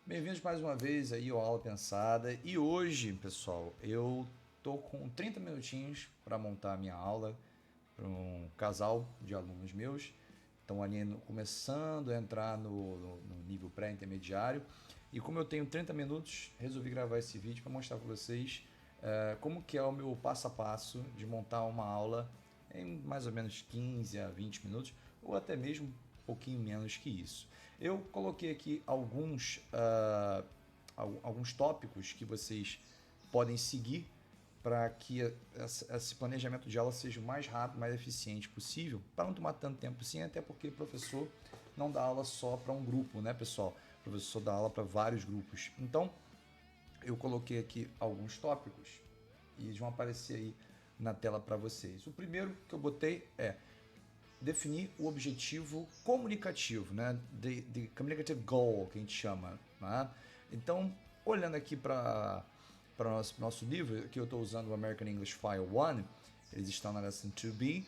Bem-vindos mais uma vez aí ao Aula Pensada. E hoje, pessoal, eu tô com 30 minutinhos para montar a minha aula para um casal de alunos meus. Estão ali começando a entrar no nível pré-intermediário. E como eu tenho 30 minutos, resolvi gravar esse vídeo para mostrar para vocês como que é o meu passo a passo de montar uma aula em mais ou menos 15 a 20 minutos, ou até mesmo um pouquinho menos que isso. Eu coloquei aqui alguns tópicos que vocês podem seguir para que esse planejamento de aula seja o mais rápido, mais eficiente possível, para não tomar tanto tempo assim, até porque o professor não dá aula só para um grupo, né, pessoal? O professor dá aula para vários grupos. Então, eu coloquei aqui alguns tópicos e eles vão aparecer aí na tela para vocês. O primeiro que eu botei é definir o objetivo comunicativo, né? The communicative goal, que a gente chama. Né? Então, olhando aqui para o nosso livro, que eu estou usando o American English File 1, eles estão na Lesson 2B.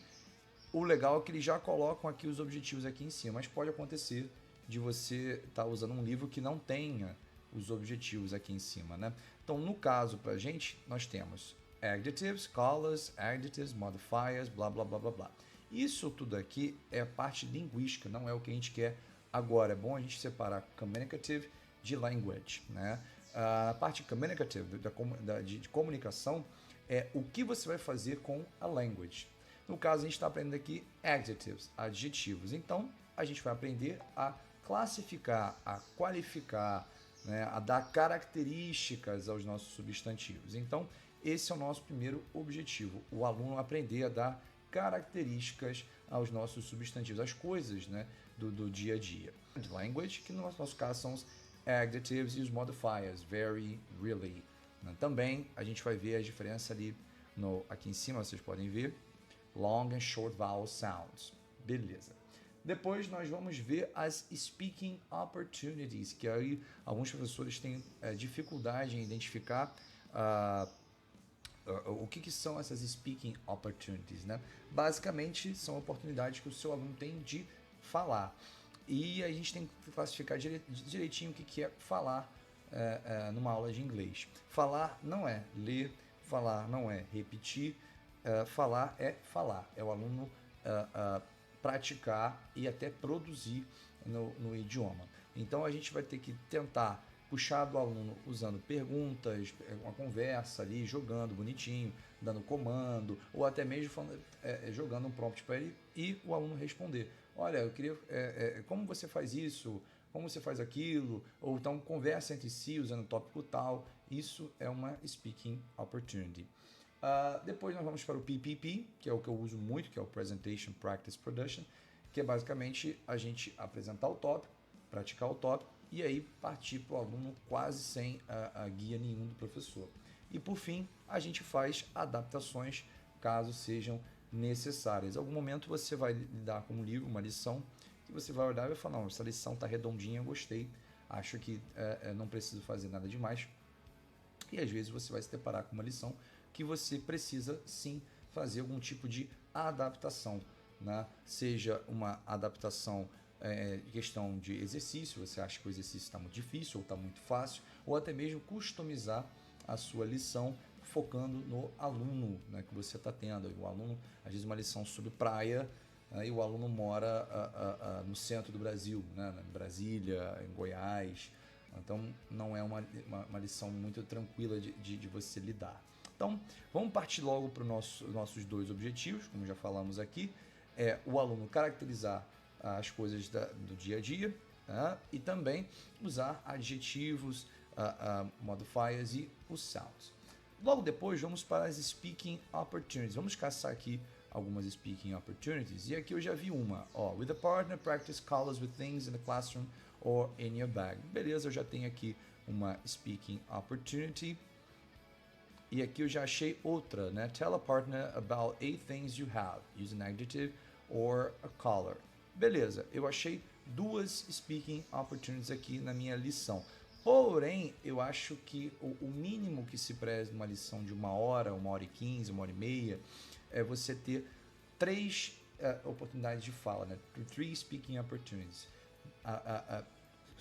O legal é que eles já colocam aqui os objetivos aqui em cima, mas pode acontecer de você estar usando um livro que não tenha os objetivos aqui em cima, né? Então, no caso, para a gente, nós temos adjectives, colors, adjectives, modifiers, blá, blá, blá, blá, blá. Isso tudo aqui é parte linguística, não é o que a gente quer agora. É bom a gente separar communicative de language, né? A parte communicative, de comunicação, é o que você vai fazer com a language. No caso, a gente está aprendendo aqui adjectives, adjetivos. Então, a gente vai aprender a classificar, a qualificar, né, a dar características aos nossos substantivos. Então, esse é o nosso primeiro objetivo, o aluno aprender a dar características aos nossos substantivos, as coisas, né, do dia a dia. Language, que no nosso caso são os adjectives e os modifiers, very, really. Também a gente vai ver a diferença ali aqui em cima, vocês podem ver, long and short vowel sounds. Beleza. Depois nós vamos ver as speaking opportunities, que aí alguns professores têm dificuldade em identificar o que são essas speaking opportunities, né? Basicamente são oportunidades que o seu aluno tem de falar. E a gente tem que classificar direitinho o que é falar numa aula de inglês. Falar não é ler, falar não é repetir, falar é falar. É o aluno praticar e até produzir no idioma. Então a gente vai ter que tentar puxar do aluno usando perguntas, uma conversa ali, jogando bonitinho, dando comando, ou até mesmo jogando um prompt para ele e o aluno responder. Olha, eu queria. Como você faz isso? Como você faz aquilo? Ou então conversa entre si usando o tópico tal. Isso é uma speaking opportunity. Depois nós vamos para o PPP, que é o que eu uso muito, que é o Presentation Practice Production, que é basicamente a gente apresentar o tópico, praticar o tópico e aí partir para o aluno quase sem a guia nenhum do professor. E por fim, a gente faz adaptações caso sejam necessárias. Em algum momento você vai lidar com um livro, uma lição, que você vai olhar e vai falar, não, essa lição está redondinha, eu gostei, acho que não preciso fazer nada demais. E às vezes você vai se deparar com uma lição que você precisa sim fazer algum tipo de adaptação, né? Seja uma adaptação questão de exercício, você acha que o exercício está muito difícil ou está muito fácil, ou até mesmo customizar a sua lição focando no aluno, né, que você está tendo. O aluno, às vezes, uma lição sobre praia, e o aluno mora no centro do Brasil, né, em Brasília, em Goiás. Então, não é uma lição muito tranquila de você lidar. Então, vamos partir logo para os nossos dois objetivos, como já falamos aqui. É o aluno caracterizar as coisas do dia a dia, né? E também usar adjetivos, modifiers e os sounds. Logo depois, vamos para as speaking opportunities. Vamos caçar aqui algumas speaking opportunities. E aqui eu já vi uma. With a partner, practice colors with things in the classroom or in your bag. Beleza, eu já tenho aqui uma speaking opportunity. E aqui eu já achei outra, né? Tell a partner about 8 things you have. Use an adjective or a color. Beleza, eu achei duas speaking opportunities aqui na minha lição. Porém, eu acho que o mínimo que se preza numa lição de 1 hora e 15, 1 hora e meia, é você ter 3 oportunidades de fala, né? 3 speaking opportunities.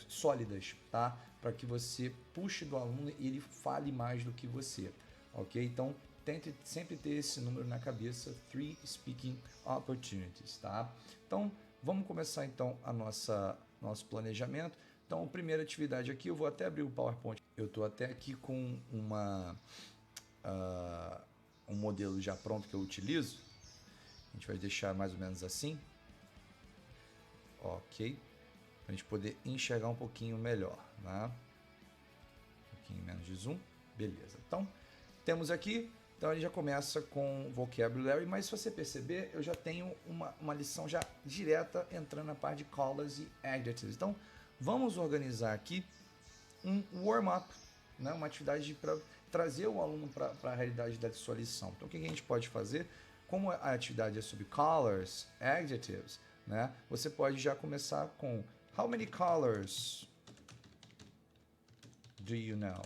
sólidas, tá? Para que você puxe do aluno e ele fale mais do que você, ok? Então, tente sempre ter esse número na cabeça, 3 speaking opportunities, tá? Então, vamos começar então nosso planejamento. Então, a primeira atividade aqui, eu vou até abrir o PowerPoint. Eu estou até aqui com um modelo já pronto que eu utilizo. A gente vai deixar mais ou menos assim. Ok. Para a gente poder enxergar um pouquinho melhor, né? Um pouquinho menos de zoom. Beleza. Então, temos aqui. Então, ele já começa com vocabulary, mas se você perceber, eu já tenho uma lição já direta entrando na parte de colors e adjectives. Então, vamos organizar aqui um warm-up, né? Uma atividade para trazer o aluno para a realidade da sua lição. Então, o que a gente pode fazer? Como a atividade é sobre colors, adjectives, né? Você pode já começar com How many colors do you know?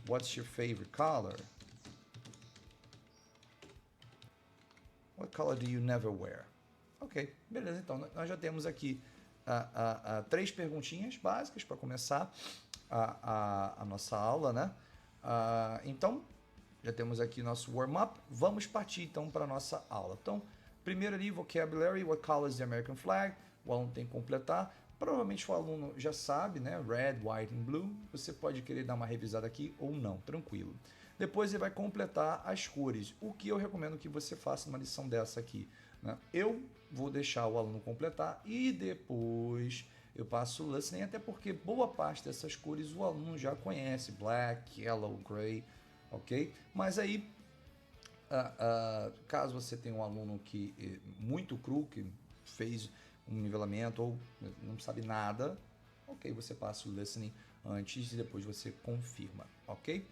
What's your favorite color? What color do you never wear? Ok, beleza. Então, nós já temos aqui 3 perguntinhas básicas para começar a nossa aula, né? Então, já temos aqui nosso warm-up. Vamos partir, então, para a nossa aula. Então, primeiro ali, vocabulary, what color is the American flag? O aluno tem que completar. Provavelmente o aluno já sabe, né? Red, white and blue. Você pode querer dar uma revisada aqui ou não, tranquilo. Depois ele vai completar as cores. O que eu recomendo que você faça numa lição dessa aqui, né? Eu vou deixar o aluno completar e depois eu passo o listening, até porque boa parte dessas cores o aluno já conhece. Black, yellow, gray, ok? Mas aí, caso você tenha um aluno que muito cru, que fez um nivelamento ou não sabe nada, ok, você passa o listening antes e depois você confirma, ok?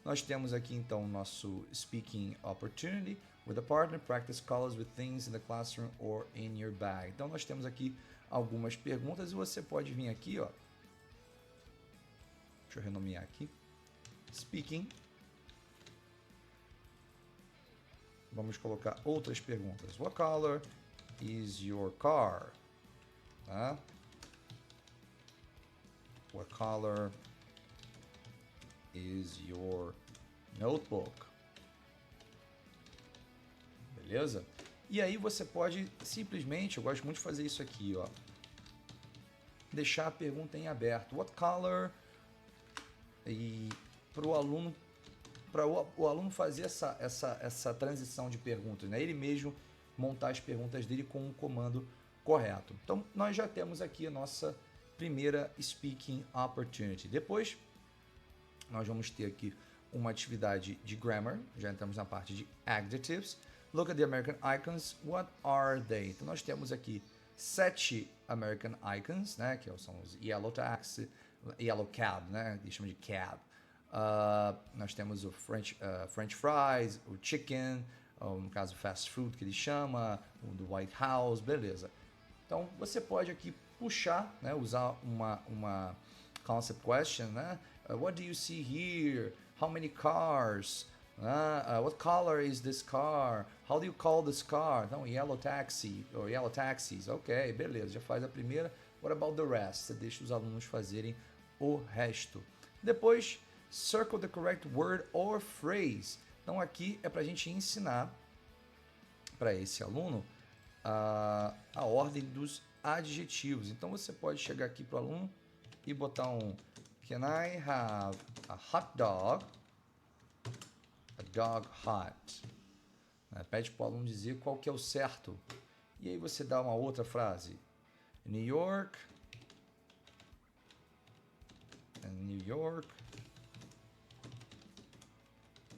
Nós temos aqui então o nosso speaking opportunity with a partner, practice colors with things in the classroom or in your bag. Então nós temos aqui algumas perguntas e você pode vir aqui, ó. Deixa eu renomear aqui. Speaking. Vamos colocar outras perguntas. What color is your car? Tá? What color is your notebook? Beleza? E aí você pode simplesmente, eu gosto muito de fazer isso aqui, ó. Deixar a pergunta em aberto. What color? E para o aluno fazer essa transição de perguntas, né? Ele mesmo montar as perguntas dele com o comando correto. Então, nós já temos aqui a nossa primeira speaking opportunity. Depois, nós vamos ter aqui uma atividade de grammar. Já entramos na parte de adjectives. Look at the American icons. What are they? Então, nós temos aqui 7 American icons, né? Que são os yellow taxi, yellow cab, né? Eles chamam de cab. Nós temos o French fries, o chicken, no caso fast food que ele chama, o do White House, beleza. Então você pode aqui puxar, né, usar uma concept question, né? What do you see here? How many cars? What color is this car? How do you call this car? Então, yellow taxi or yellow taxis. Ok, beleza, já faz a primeira. What about the rest? Você deixa os alunos fazerem o resto. Depois, circle the correct word or phrase. Então aqui é para a gente ensinar para esse aluno a ordem dos adjetivos. Então você pode chegar aqui para o aluno e botar um Can I have a hot dog? A dog hot. Pede para o aluno dizer qual que é o certo. E aí você dá uma outra frase. New York. New York.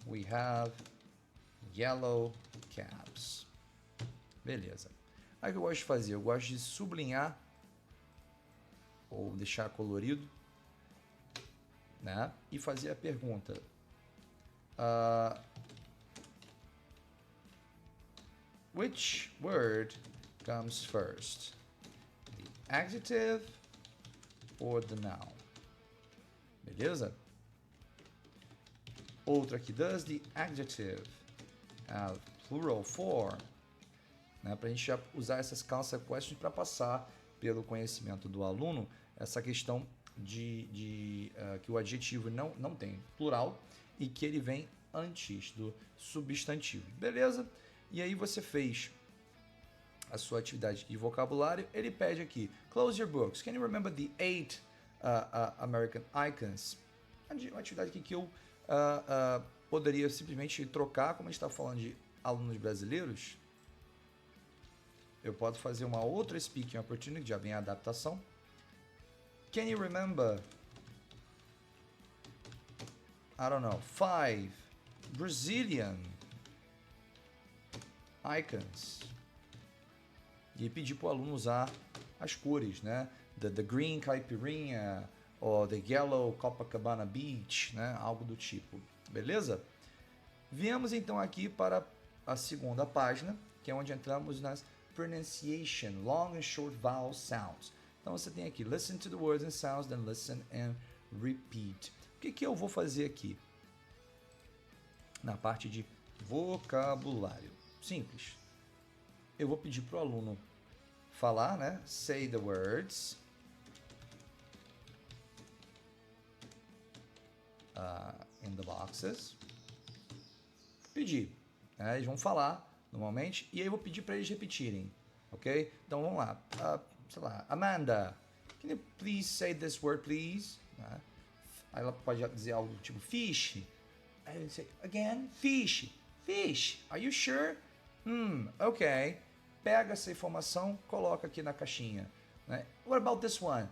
We have yellow cabs. Beleza. Aí o que eu gosto de fazer? Eu gosto de sublinhar ou deixar colorido, né? E fazer a pergunta. Which word comes first? The adjective or the noun? Beleza? Outra aqui. Does the adjective have plural form? Né, para a gente já usar essas concept questions para passar pelo conhecimento do aluno essa questão que o adjetivo não tem plural e que ele vem antes do substantivo. Beleza? E aí você fez a sua atividade de vocabulário. Ele pede aqui, close your books. Can you remember the 8 American icons? Uma atividade aqui que eu poderia simplesmente trocar, como a gente está falando de alunos brasileiros. Eu posso fazer uma outra speaking opportunity, já vem a adaptação. Can you remember, I don't know, 5 Brazilian icons? E pedir para o aluno usar as cores, né? The green caipirinha, ou the yellow Copacabana Beach, né? Algo do tipo, beleza? Viemos então aqui para a segunda página, que é onde entramos nas pronunciation, long and short vowel sounds. Então você tem aqui, listen to the words and sounds, then listen and repeat. O que eu vou fazer aqui? Na parte de vocabulário. Simples. Eu vou pedir para o aluno falar, né? Say the words. In the boxes. Pedir. Né? Eles vão falar normalmente e aí eu vou pedir para eles repetirem. Ok? Então vamos lá. Sei lá, Amanda, can you please say this word, please? Né? Aí ela pode dizer algo tipo fish. Aí eu say again, fish. Fish. Are you sure? Ok. Pega essa informação, coloca aqui na caixinha. Né? What about this one?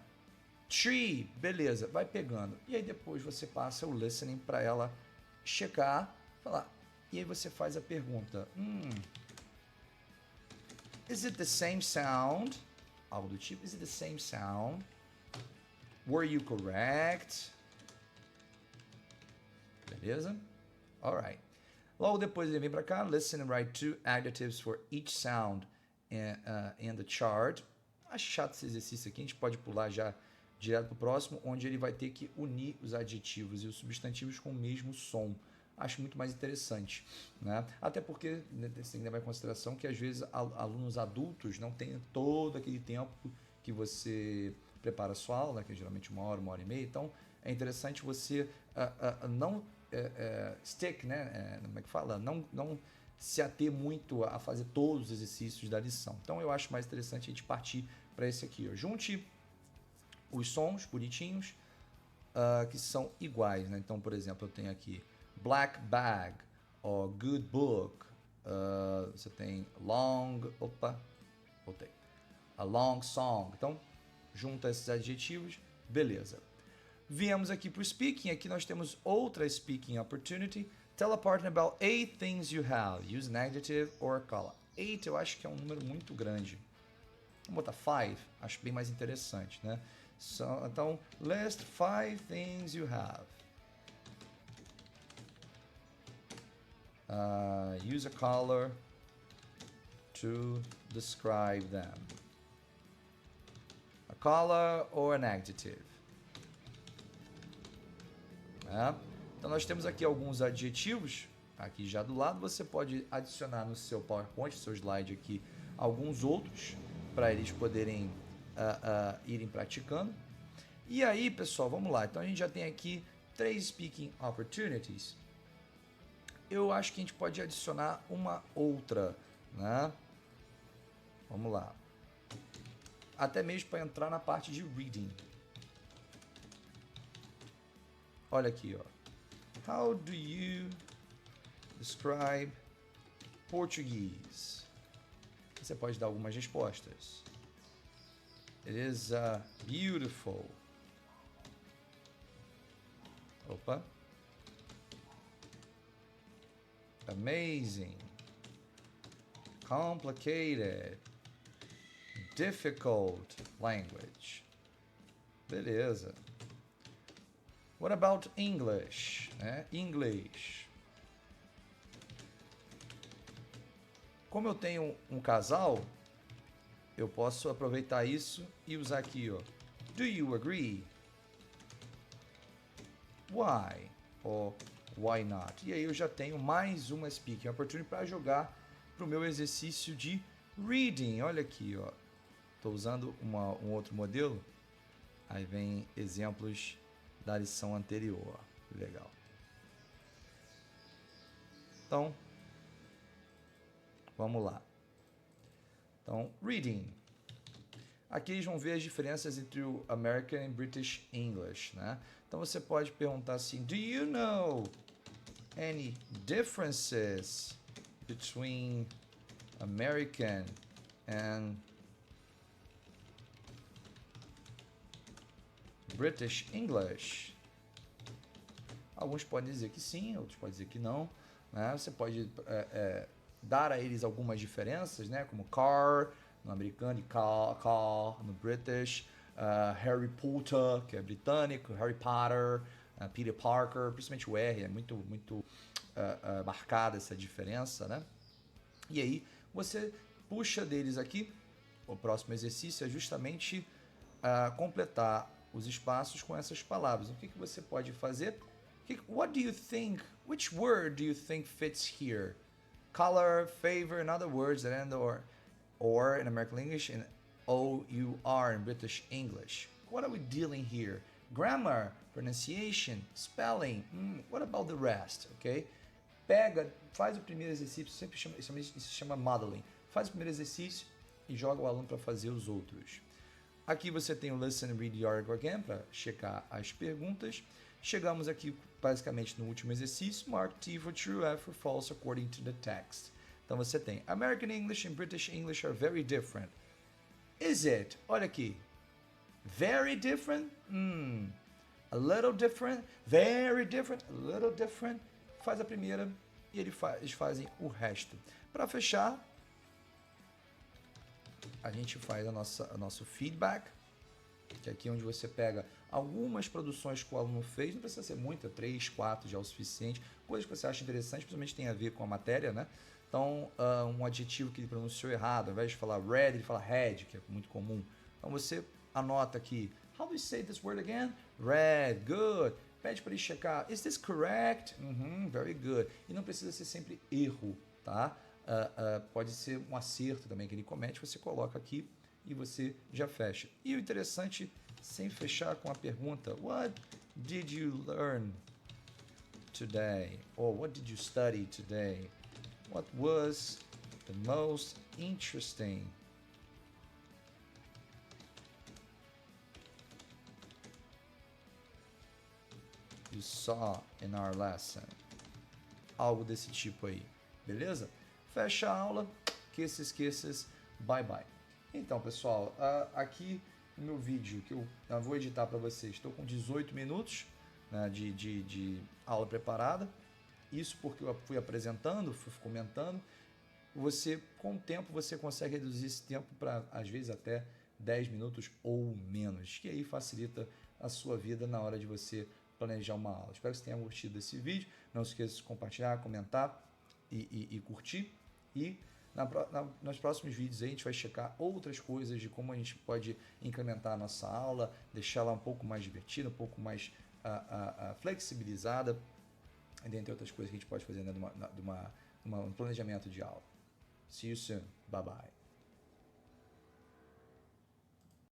Tree. Beleza, vai pegando. E aí depois você passa o listening para ela checar, falar. E aí você faz a pergunta. Is it the same sound? Algo do tipo. Is it the same sound? Were you correct? Beleza? Alright. Logo depois ele vem para cá. Listen and write 2 adjectives for each sound in the chart. Acho chato esse exercício aqui. A gente pode pular já direto para o próximo, onde ele vai ter que unir os adjetivos e os substantivos com o mesmo som. Acho muito mais interessante, né? Até porque tem que levar em consideração que às vezes alunos adultos não têm todo aquele tempo que você prepara a sua aula, que é geralmente 1 hora e meia. Então é interessante você não stick, né? Como é que fala? Não se ater muito a fazer todos os exercícios da lição. Então eu acho mais interessante a gente partir para esse aqui. Ó. Junte os sons bonitinhos que são iguais, né? Então, por exemplo, eu tenho aqui black bag, ou good book, você tem long, voltei, a long song. Então, junta esses adjetivos, beleza. Viemos aqui para o speaking, aqui nós temos outra speaking opportunity. Tell a partner about 8 things you have. Use an adjective or a color. 8 eu acho que é um número muito grande. Vamos botar 5, acho bem mais interessante, né? Então, list 5 things you have. Use a color to describe them. A color or an adjective. Então nós temos aqui alguns adjetivos. Aqui já do lado você pode adicionar no seu PowerPoint, seu slide aqui, alguns outros para eles poderem irem praticando. E aí, pessoal, vamos lá. Então a gente já tem aqui 3 speaking opportunities. Eu acho que a gente pode adicionar uma outra, né? Vamos lá. Até mesmo para entrar na parte de reading. Olha aqui, ó. How do you describe Portuguese? Você pode dar algumas respostas. It is beautiful. Opa. Amazing. Complicated. Difficult language. Beleza. What about English? English. Como eu tenho um casal, eu posso aproveitar isso e usar aqui, ó. Do you agree? Why? Ou why not? E aí eu já tenho mais uma speaking opportunity para jogar para o meu exercício de reading. Olha aqui, ó. Estou usando um outro modelo. Aí vem exemplos da lição anterior. Legal. Então, vamos lá. Então, reading. Aqui eles vão ver as diferenças entre o American e British English, né? Então você pode perguntar assim: Do you know any differences between American and British English? Alguns podem dizer que sim, outros podem dizer que não, né? Você pode dar a eles algumas diferenças, né? Como car no americano e car no British, Harry Potter, que é britânico, Harry Potter, Peter Parker, principalmente o R, é muito marcada essa diferença, né? E aí você puxa deles aqui, o próximo exercício é justamente completar os espaços com essas palavras. O que você pode fazer? What do you think, which word do you think fits here? Color, favor, in other words that end or in American English and O-U-R in British English. What are we dealing here? Grammar, pronunciation, spelling. What about the rest? Okay? Pega, faz o primeiro exercício, isso se chama modeling. Faz o primeiro exercício e joga o aluno para fazer os outros. Aqui você tem o Listen, Read the Article Again para checar as perguntas. Chegamos aqui basicamente no último exercício. Mark T for true, F for false according to the text. Então você tem American English and British English are very different. Is it? Olha aqui. Very different? A little different? Very different? A little different? Faz a primeira e eles fazem o resto. Para fechar, a gente faz nosso feedback, que é aqui onde você pega algumas produções que o aluno fez, não precisa ser muita, 3, 4 já é o suficiente, coisas que você acha interessante, principalmente tem a ver com a matéria, né? Então, um adjetivo que ele pronunciou errado, ao invés de falar red, ele fala red, que é muito comum. Então você anota aqui, how do you say this word again? Red, good. Pede para ele checar, is this correct? Very good. E não precisa ser sempre erro, tá? Pode ser um acerto também que ele comete, você coloca aqui e você já fecha. E o interessante, sem fechar com a pergunta, what did you learn today? Or what did you study today? What was the most interesting you saw in our lesson? Algo desse tipo aí, beleza? Fecha a aula, kisses, bye bye. Então, pessoal, aqui no meu vídeo que eu vou editar para vocês, estou com 18 minutos, né, de aula preparada. Isso porque eu fui apresentando, fui comentando. Com o tempo, você consegue reduzir esse tempo para, às vezes, até 10 minutos ou menos, que aí facilita a sua vida na hora de você planejar uma aula. Espero que você tenha curtido esse vídeo. Não se esqueça de compartilhar, comentar e curtir. E nos próximos vídeos aí, a gente vai checar outras coisas de como a gente pode incrementar a nossa aula, deixá-la um pouco mais divertida, um pouco mais flexibilizada, dentre outras coisas que a gente pode fazer, né, de um planejamento de aula. See you soon. Bye bye.